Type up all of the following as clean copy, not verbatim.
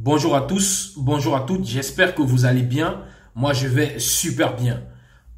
Bonjour à tous, bonjour à toutes, j'espère que vous allez bien. Moi, je vais super bien.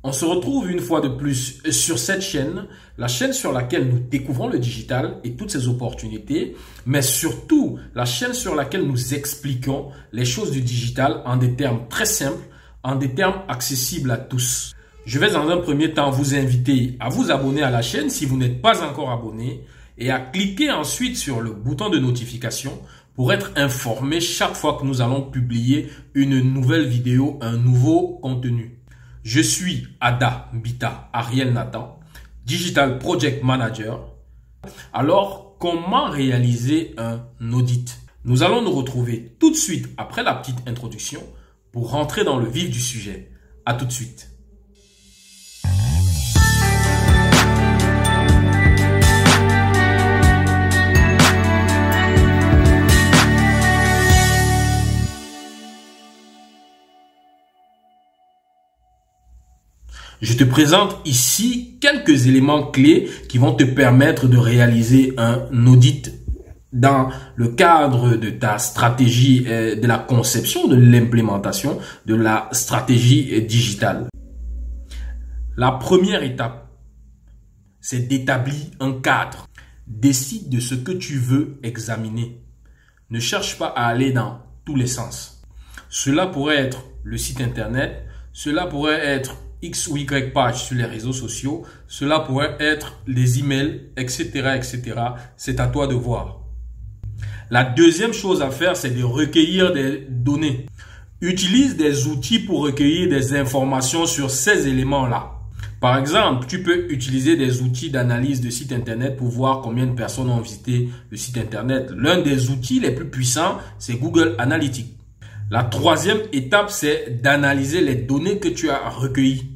On se retrouve une fois de plus sur cette chaîne, la chaîne sur laquelle nous découvrons le digital et toutes ses opportunités, mais surtout la chaîne sur laquelle nous expliquons les choses du digital en des termes très simples, en des termes accessibles à tous. Je vais dans un premier temps vous inviter à vous abonner à la chaîne si vous n'êtes pas encore abonné et à cliquer ensuite sur le bouton de notification pour être informé chaque fois que nous allons publier une nouvelle vidéo, un nouveau contenu. Je suis Ada Mbita Ariel Nathan, Digital Project Manager. Alors, comment réaliser un audit? Nous allons nous retrouver tout de suite après la petite introduction pour rentrer dans le vif du sujet. À tout de suite. Je te présente ici quelques éléments clés qui vont te permettre de réaliser un audit dans le cadre de ta stratégie, de la conception, de l'implémentation de la stratégie digitale. La première étape, c'est d'établir un cadre. Décide de ce que tu veux examiner. Ne cherche pas à aller dans tous les sens. Cela pourrait être le site internet, cela pourrait être X ou Y page sur les réseaux sociaux, cela pourrait être les emails, etc., etc. C'est à toi de voir. La deuxième chose à faire, c'est de recueillir des données. Utilise des outils pour recueillir des informations sur ces éléments-là. Par exemple, tu peux utiliser des outils d'analyse de site internet pour voir combien de personnes ont visité le site internet. L'un des outils les plus puissants, c'est Google Analytics. La troisième étape, c'est d'analyser les données que tu as recueillies.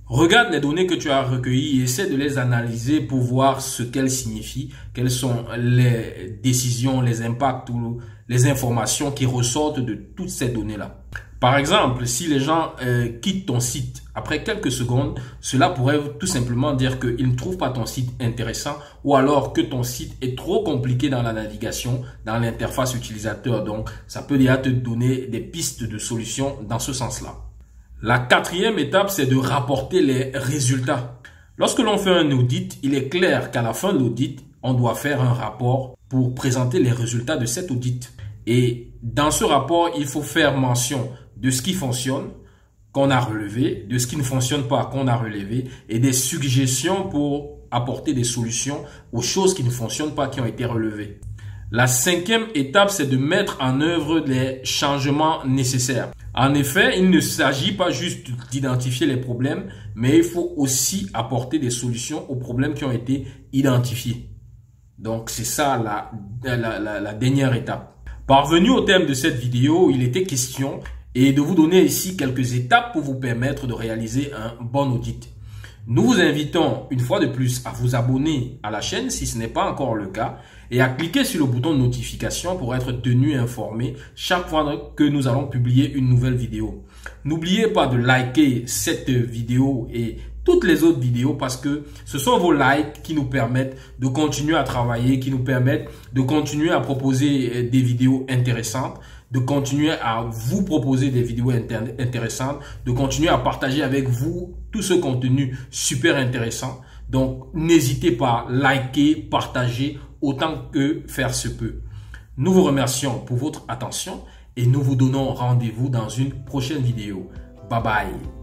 Regarde les données que tu as recueillies et essaie de les analyser pour voir ce qu'elles signifient, quelles sont les décisions, les impacts ou les informations qui ressortent de toutes ces données-là. Par exemple, si les gens quittent ton site après quelques secondes, cela pourrait tout simplement dire qu'ils ne trouvent pas ton site intéressant ou alors que ton site est trop compliqué dans la navigation, dans l'interface utilisateur. Donc, ça peut déjà te donner des pistes de solutions dans ce sens-là. La quatrième étape, c'est de rapporter les résultats. Lorsque l'on fait un audit, il est clair qu'à la fin de l'audit, on doit faire un rapport pour présenter les résultats de cet audit. Et dans ce rapport, il faut faire mention de ce qui fonctionne, qu'on a relevé, de ce qui ne fonctionne pas, qu'on a relevé, et des suggestions pour apporter des solutions aux choses qui ne fonctionnent pas, qui ont été relevées. La cinquième étape, c'est de mettre en œuvre les changements nécessaires. En effet, il ne s'agit pas juste d'identifier les problèmes, mais il faut aussi apporter des solutions aux problèmes qui ont été identifiés. Donc, c'est ça la dernière étape. Parvenu au terme de cette vidéo, il était question de vous donner ici quelques étapes pour vous permettre de réaliser un bon audit. Nous vous invitons une fois de plus à vous abonner à la chaîne si ce n'est pas encore le cas et à cliquer sur le bouton de notification pour être tenu informé chaque fois que nous allons publier une nouvelle vidéo. N'oubliez pas de liker cette vidéo et toutes les autres vidéos parce que ce sont vos likes qui nous permettent de continuer à travailler, qui nous permettent de continuer à proposer des vidéos intéressantes, de continuer à vous proposer des vidéos intéressantes, de continuer à partager avec vous tout ce contenu super intéressant. Donc, n'hésitez pas à liker, partager autant que faire se peut. Nous vous remercions pour votre attention et nous vous donnons rendez-vous dans une prochaine vidéo. Bye bye.